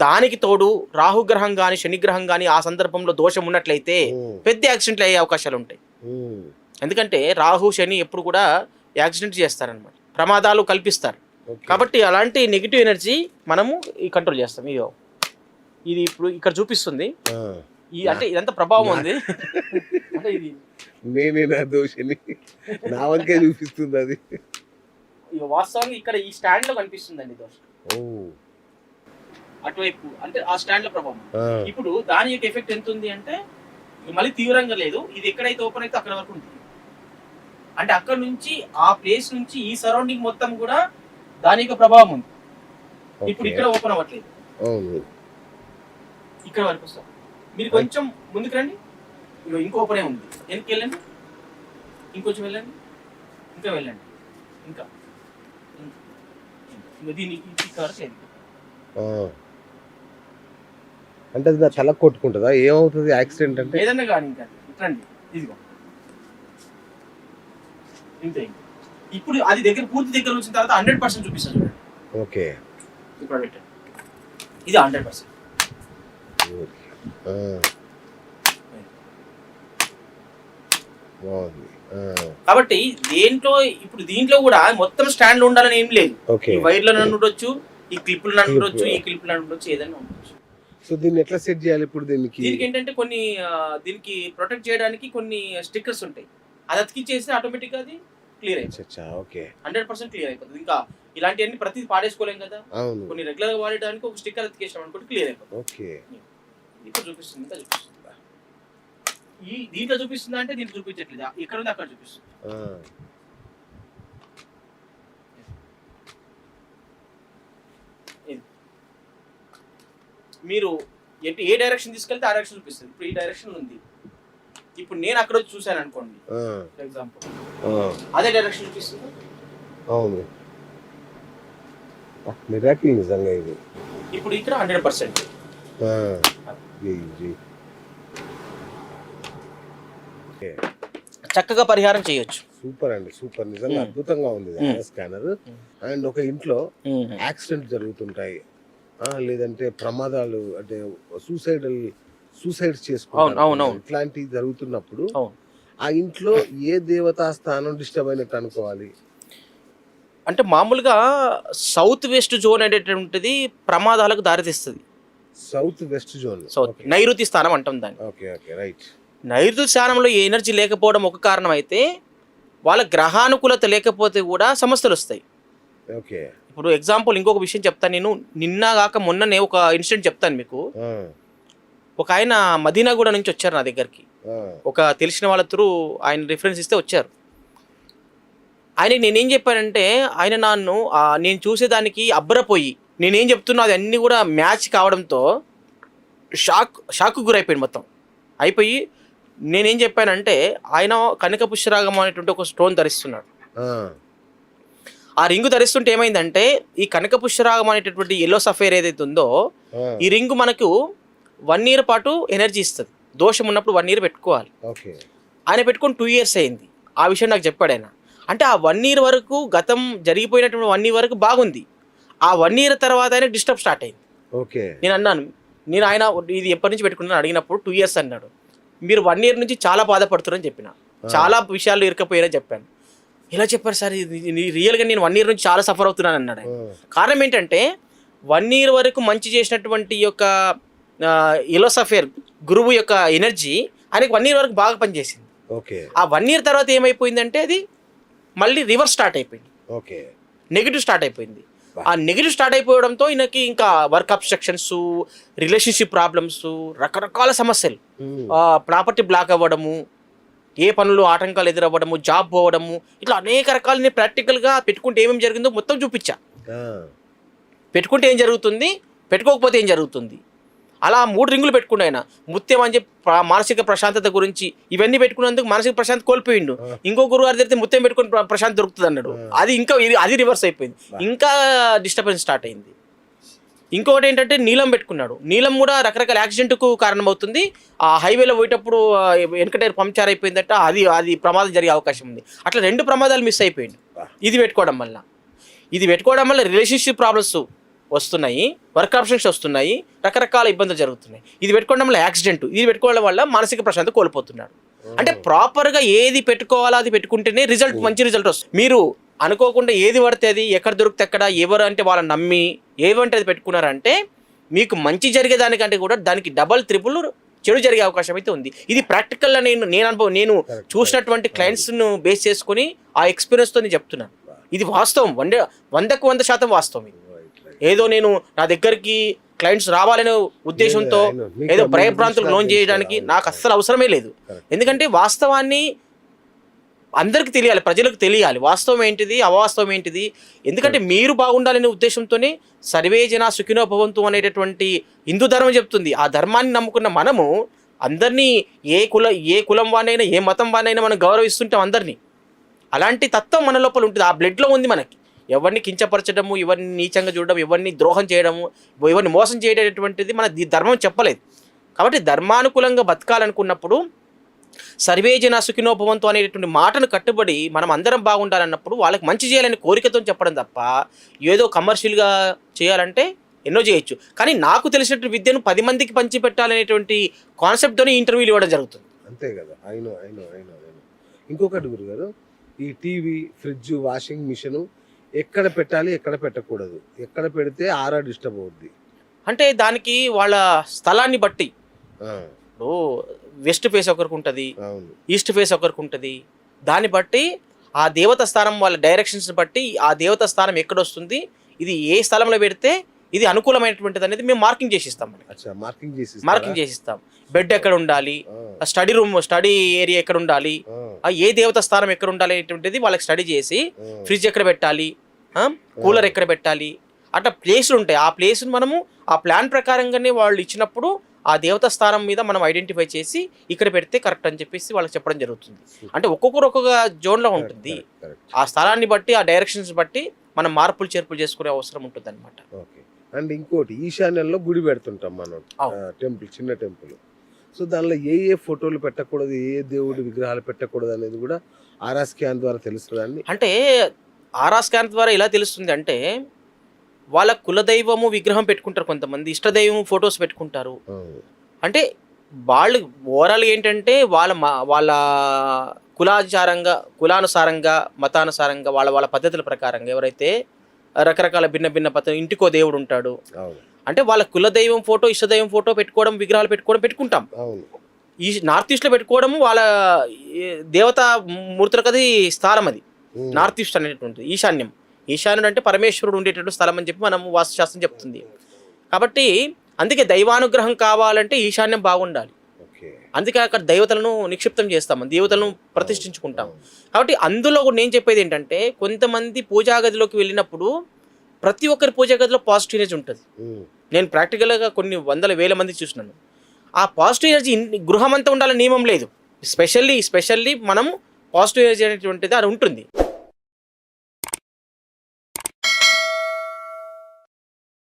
దానికి తోడు రాహుగ్రహం కానీ శనిగ్రహం కానీ ఆ సందర్భంలో దోషం ఉన్నట్లయితే పెద్ద యాక్సిడెంట్లు అయ్యే అవకాశాలు ఉంటాయి. ఎందుకంటే రాహు శని ఎప్పుడు కూడా యాక్సిడెంట్ చేస్తారనమాట, ప్రమాదాలు కల్పిస్తారు. కాబట్టి అలాంటి నెగిటివ్ ఎనర్జీ మనము ఈ కంట్రోల్ చేస్తాం. ఇది ఇప్పుడు ఇక్కడ చూపిస్తుంది, అంటే ఇదంతా ప్రభావం ఉంది. అంటే ఇది నేనే దోషని నా వంకే చూపిస్తుంది అది. వాస్తవంగా ఇక్కడ ఈ స్టాండ్ లో కనిపిస్తుందండి దోషం, అటువైపు అంటే ఆ స్టాండ్ లో ప్రభావం. ఇప్పుడు దాని యొక్క ఎఫెక్ట్ ఎంత ఉంది అంటే మళ్ళీ తీవ్రంగా లేదు, ఇది ఎక్కడైతే ఓపెన్ అయితే అక్కడ వరకు ఉంటుంది. అంటే అక్కడ నుంచి ఆ ప్లేస్ నుంచి ఈ సరౌండింగ్ మొత్తం కూడా దాని యొక్క ప్రభావం ఉంది. ఇప్పుడు ఇక్కడ ఓపెన్ అవ్వట్లేదు, ఇక్కడ వరకు వస్తాం. మీరు కొంచెం ముందుకు రండి, ఇంకో ఓపెనే ఉంది, వెనక్కి వెళ్ళండి, ఇంకొంచెం వెళ్ళండి, ఇంకా వెళ్ళండి, ఇంకా దీన్ని అంటే నా తల కొట్టుకుంటుందా? ఏమవుతుంది యాక్సిడెంట్ అంటే? ఏదన్నా కానీ ఇంకా రండి, ఇదిగో ఇంతే. ఇప్పుడు అది దగ్గర పూర్తి దగ్గర వచ్చిన తర్వాత 100% చూపిస్తాను చూడండి. ఓకే, ఇప్పుడు పెట్టండి, ఇది 100%. కాబట్టి దీంట్లో కూడా మొత్తం స్టాండ్ ఉండాలని ఏం లేదు. ఈ వైర్లను ఉండొచ్చు, ఈ క్లిప్లు ఉండొచ్చు, ఈ క్లిప్లు ఉండొచ్చు, ఏదైనా ఉండొచ్చు. సో దీన్ని ఎట్లా సెట్ చేయాలి ఇప్పుడు? దీనికి ఏంటంటే కొన్ని దీనికి ప్రొటెక్ట్ చేయడానికి కొన్ని స్టిక్కర్స్ ఉంటాయి, అది అతికిచ్చేస్తే ఆటోమేటిక్ అది క్లియర్ అయిపోతుంది. ఓకే, 100% క్లియర్ అయిపోతుంది. ఇంకా ఇలాంటివన్నీ ప్రతిదీ పాడేసుకోలేం కదా, కొన్ని రెగ్యులర్ గా వాడడానికి ఒక స్టిక్కర్ అతికేసాం అనుకుంటే క్లియర్ అయిపోతుంది. ఓకే, ఇప్పుడు చూపిస్తుంది, ఇంకా చూపిస్తుంది. ఈ దీంట్లో చూపిస్తుందా అంటే దీంట్లో చూపించట్లేదు, ఇక్కడ ఉంది అక్కడ చూపిస్తుంది. మీరు ఏ డైరెక్షన్ తీసుకెళ్తే ఆ డైరెక్షన్ చూపిస్తుంది. ఇప్పుడు ఈ డైరెక్షన్ ఉంది, ఇప్పుడు నేను అక్కడ వచ్చి చూసాను అనుకోండి ఫర్ ఎగ్జాంపుల్, అదే డైరెక్షన్ చూపిస్తుంది. అవును, మిరాకిల్ నిజంగా ఇది. ఇప్పుడు ఇక్కడ 100%. చక్కగా పరిహారం చేయొచ్చు. సూపర్ అండి, సూపర్, నిజంగా అద్భుతంగా ఉంది స్కానర్. అండ్ ఒక ఇంట్లో యాక్సిడెంట్ జరుగుతుంటాయి, లేదంటే ప్రమాదాలు, అంటే సూసైడ్ చేసుకోవడం, ఇట్లాంటివి జరుగుతున్నప్పుడు ఆ ఇంట్లో ఏ దేవతా స్థానం డిస్టర్బ్ అయినట్టు అనుకోవాలి? అంటే మామూలుగా సౌత్ వెస్ట్ జోన్ అనేటువంటిది ప్రమాదాలకు దారితీస్తుంది. సౌత్ వెస్ట్ జోన్, నైరుతి స్థానం అంటాం దాన్ని. Okay okay, right. నైరుతి స్థానంలో ఎనర్జీ లేకపోవడం ఒక కారణం అయితే, వాళ్ళ గ్రహానుకూలత లేకపోతే కూడా సమస్యలు వస్తాయి. ఓకే, ఇప్పుడు ఎగ్జాంపుల్ ఇంకొక విషయం చెప్తాను నేను, నిన్న కాక మొన్ననే ఒక ఇన్సిడెంట్ చెప్తాను మీకు. ఒక ఆయన మదీనాగూడ నుంచి వచ్చారు నా దగ్గరికి, ఒక తెలిసిన వాళ్ళ త్రూ ఆయన రిఫరెన్స్ ఇస్తే వచ్చారు. ఆయనకి నేనేం చెప్పానంటే, ఆయన నేను చూసేదానికి అబ్బరపోయి నేనేం చెప్తున్నా అది అన్నీ కూడా మ్యాచ్ కావడంతో షాక్ గురైపోయింది మొత్తం. అయిపోయి నేనేం చెప్పానంటే, ఆయన కనక పుష్యరాగం అనేటువంటి ఒక స్టోన్ ధరిస్తున్నాడు. ఆ రింగు ధరిస్తుంటే ఏమైందంటే, ఈ కనక పుష్యరాగం అనేటటువంటి ఎల్లో సఫైర్ ఏదైతే ఉందో, ఈ రింగు మనకు 1 year పాటు ఎనర్జీ ఇస్తుంది. దోషం ఉన్నప్పుడు 1 year పెట్టుకోవాలి. ఆయన పెట్టుకొని 2 years అయింది. ఆ విషయం నాకు చెప్పాడు ఆయన. అంటే ఆ 1 year వరకు, గతం జరిగిపోయినటువంటి 1 year వరకు బాగుంది. ఆ 1 year తర్వాత ఆయన డిస్టర్బ్ స్టార్ట్ అయింది. నేను అన్నాను, ఆయన ఇది ఎప్పటి నుంచి పెట్టుకున్నాను అడిగినప్పుడు 2 years అన్నాడు. మీరు 1 year నుంచి చాలా బాధపడుతున్నారని చెప్పిన, చాలా విషయాలు ఇరకపోయారని చెప్పాను. ఇలా చెప్పారు సార్, రియల్గా నేను 1 year నుంచి చాలా సఫర్ అవుతున్నాను అన్నాడు. కారణం ఏంటంటే 1 year వరకు మంచి చేసినటువంటి యొక్క ఎలోసఫేర్ గురువు యొక్క ఎనర్జీ ఆయనకి 1 year వరకు బాగా పనిచేసింది. ఆ 1 year తర్వాత ఏమైపోయిందంటే అది మళ్ళీ రివర్స్ స్టార్ట్ అయిపోయింది, నెగిటివ్ స్టార్ట్ అయిపోయింది. ఆ నెగిటివ్ స్టార్ట్ అయిపోవడంతో ఈయనకి ఇంకా వర్క్ అబ్స్ట్రక్షన్స్, రిలేషన్షిప్ ప్రాబ్లమ్స్, రకరకాల సమస్యలు, ప్రాపర్టీ బ్లాక్ అవ్వడము, ఏ పనులు ఆటంకాలు ఎదురవ్వడము, జాబ్ పోవడము, ఇట్లా అనేక రకాలు. నేను ప్రాక్టికల్గా పెట్టుకుంటే ఏమేమి జరిగిందో మొత్తం చూపించా. పెట్టుకుంటే ఏం జరుగుతుంది, పెట్టుకోకపోతే ఏం జరుగుతుంది, అలా 3 రింగులు పెట్టుకుంటే ఆయన ముత్యం అని చెప్పి మానసిక ప్రశాంతత గురించి ఇవన్నీ పెట్టుకున్నందుకు మానసిక ప్రశాంతత కోల్పోయిండు. ఇంకో గురుగారు దగ్గర ముత్యం పెట్టుకుని ప్రశాంతత దొరుకుతుంది అన్నాడు. అది రివర్స్ అయిపోయింది, ఇంకా డిస్టర్బెన్స్ స్టార్ట్ అయింది. ఇంకొకటి ఏంటంటే నీలం పెట్టుకున్నాడు. నీలం కూడా రకరకాల యాక్సిడెంట్కు కారణమవుతుంది. ఆ హైవేలో పోయేటప్పుడు వెనక టైర్ పంక్చర్ అయిపోయిందట, అది ప్రమాదం జరిగే అవకాశం ఉంది. అట్లా 2 ప్రమాదాలు మిస్ అయిపోయింది ఇది పెట్టుకోవడం వల్ల. రిలేషన్షిప్ ప్రాబ్లమ్స్ వస్తున్నాయి, వర్క్ ఆప్షన్స్ వస్తున్నాయి, రకరకాల ఇబ్బందులు జరుగుతున్నాయి. ఇది పెట్టుకోవడం వల్ల యాక్సిడెంట్, ఇది పెట్టుకోవడం వల్ల మానసిక ప్రశాంతత కోల్పోతున్నాడు. అంటే ప్రాపర్గా ఏది పెట్టుకోవాలో అది పెట్టుకుంటేనే రిజల్ట్, మంచి రిజల్ట్ వస్తుంది. మీరు అనుకోకుండా ఏది పడితే అది, ఎక్కడ దొరికితే ఎక్కడ, ఎవరు అంటే వాళ్ళని నమ్మి ఏమంటే అది పెట్టుకున్నారంటే మీకు మంచి జరిగేదానికంటే కూడా దానికి డబల్ త్రిపుల్ చెడు జరిగే అవకాశం అయితే ఉంది. ఇది ప్రాక్టికల్గా నేను చూసినటువంటి క్లయింట్స్ను బేస్ చేసుకుని ఆ ఎక్స్పీరియన్స్తో నేను చెప్తున్నాను. ఇది వాస్తవం, 100% వాస్తవం. ఇది ఏదో నేను నా దగ్గరికి క్లయింట్స్ రావాలనే ఉద్దేశంతో ఏదో భయభ్రాంతులకు లోన్ చేయడానికి నాకు అస్సలు అవసరమే లేదు. ఎందుకంటే వాస్తవాన్ని అందరికి తెలియాలి, ప్రజలకు తెలియాలి వాస్తవం ఏంటిది, అవాస్తవం ఏంటిది. ఎందుకంటే మీరు బాగుండాలనే ఉద్దేశంతోనే సర్వే జన సుఖినో భవంతు అనేటటువంటి హిందూ ధర్మం చెప్తుంది. ఆ ధర్మాన్ని నమ్ముకున్న మనము అందరినీ ఏ కులం వాడినైనా ఏ మతం వాడినైనా మనం గౌరవిస్తుంటాం అందరినీ. అలాంటి తత్వం మన లోపల ఉంటుంది, ఆ బ్లడ్లో ఉంది మనకి. ఎవరిని కించపరచడము, ఎవరిని నీచంగా చూడడం, ఎవరిని ద్రోహం చేయడము, ఎవరిని మోసం చేయటటువంటిది మన ధర్మం చెప్పలేదు. కాబట్టి ధర్మానుకూలంగా బతకాలనుకున్నప్పుడు సర్వే జన సుఖినో భవంతు అనేటటువంటి మాటను కట్టుబడి మనం అందరం బాగుండాలన్నప్పుడు వాళ్ళకి మంచి చేయాలని కోరికతో చెప్పడం తప్ప ఏదో కమర్షియల్గా చేయాలంటే ఎన్నో చేయొచ్చు. కానీ నాకు తెలిసినటువంటి విద్యను 10 మందికి పంచి పెట్టాలనేటువంటి కాన్సెప్ట్తోనే ఇంటర్వ్యూలు ఇవ్వడం జరుగుతుంది. అంతే కదా. అయినో ఇంకొకటి గురుగారు, ఈ టీవీ, ఫ్రిడ్జ్, వాషింగ్ మిషన్ ఎక్కడ పెట్టాలి, ఎక్కడ పెట్టకూడదు, ఎక్కడ పెడితే ఆరా డిస్టర్బ్ అవుద్ది అంటే దానికి వాళ్ళ స్థలాన్ని బట్టి. ఇప్పుడు వెస్ట్ ఫేస్ ఒకరికి ఉంటుంది, ఈస్ట్ ఫేస్ ఒకరికి ఉంటుంది. దాన్ని బట్టి ఆ దేవత స్థానం వాళ్ళ డైరెక్షన్స్ బట్టి ఆ దేవత స్థానం ఎక్కడ వస్తుంది, ఇది ఏ స్థలంలో పెడితే ఇది అనుకూలమైనటువంటిది అనేది మేము మార్కింగ్ చేసిస్తాం. మార్కింగ్ చేసిస్తాం. బెడ్ ఎక్కడ ఉండాలి, స్టడీ ఏరియా ఎక్కడ ఉండాలి, ఏ దేవత స్థానం ఎక్కడ ఉండాలి అనేటువంటిది వాళ్ళకి స్టడీ చేసి, ఫ్రిడ్జ్ ఎక్కడ పెట్టాలి, కూలర్ ఎక్కడ పెట్టాలి, అట్లా ప్లేసులు ఉంటాయి. ఆ ప్లేస్ను మనము ఆ ప్లాన్ ప్రకారంగానే వాళ్ళు ఇచ్చినప్పుడు ఆ దేవతా స్థానం మీద మనం ఐడెంటిఫై చేసి ఇక్కడ పెడితే కరెక్ట్ అని చెప్పేసి వాళ్ళకి చెప్పడం జరుగుతుంది. అంటే ఒక్కొక్కరు ఒక్కొక్క జోన్లో ఉంటుంది. ఆ స్థలాన్ని బట్టి, ఆ డైరెక్షన్స్ బట్టి మనం మార్పులు చేర్పులు చేసుకునే అవసరం ఉంటుంది అనమాట. అండ్ ఇంకోటి, ఈశాన్యంలో గుడి పెడుతుంటాం మనం, టెంపుల్, చిన్న టెంపుల్. సో దానిలో ఏ ఫోటోలు పెట్టకూడదు, ఏ దేవుడి విగ్రహాలు పెట్టకూడదు అనేది కూడా ఆరా స్కాన్ ద్వారా తెలుస్తుందండి. అంటే ఆరా స్కాన్ ద్వారా ఎలా తెలుస్తుంది అంటే వాళ్ళ కులదైవము విగ్రహం పెట్టుకుంటారు, కొంతమంది ఇష్టదైవం ఫొటోస్ పెట్టుకుంటారు. అంటే వాళ్ళు ఓవరాల్ ఏంటంటే వాళ్ళ కులానుసారంగా మతానుసారంగా వాళ్ళ పద్ధతుల ప్రకారంగా ఎవరైతే రకరకాల భిన్న పద్ధతులు, ఇంటికో దేవుడు ఉంటాడు అంటే వాళ్ళ కులదైవం ఫోటో, ఇష్టదైవం ఫోటో పెట్టుకోవడం, విగ్రహాలు పెట్టుకుంటాం. ఈ నార్త్ ఈస్ట్లో పెట్టుకోవడము వాళ్ళ దేవతా మూర్తులకు అది స్థానం, అది నార్త్ ఈస్ట్ అనేటువంటిది. ఈశాన్యుడు అంటే పరమేశ్వరుడు ఉండేటటువంటి స్థలం అని చెప్పి మనం వాస్తుశాస్త్రం చెప్తుంది. కాబట్టి అందుకే దైవానుగ్రహం కావాలంటే ఈశాన్యం బాగుండాలి. అందుకే అక్కడ దేవతలను నిక్షిప్తం చేస్తాం, దేవతలను ప్రతిష్ఠించుకుంటాం. కాబట్టి అందులో కూడా నేను చెప్పేది ఏంటంటే, కొంతమంది పూజా గదిలోకి వెళ్ళినప్పుడు ప్రతి ఒక్కరి పూజా గదిలో పాజిటివ్ ఎనర్జీ ఉంటుంది. నేను ప్రాక్టికల్గా కొన్ని వందల వేల మంది చూసినాను. ఆ పాజిటివ్ ఎనర్జీ గృహం అంతా ఉండాలని నియమం లేదు. స్పెషల్లీ మనం పాజిటివ్ ఎనర్జీ అనేటువంటిది అది ఉంటుంది.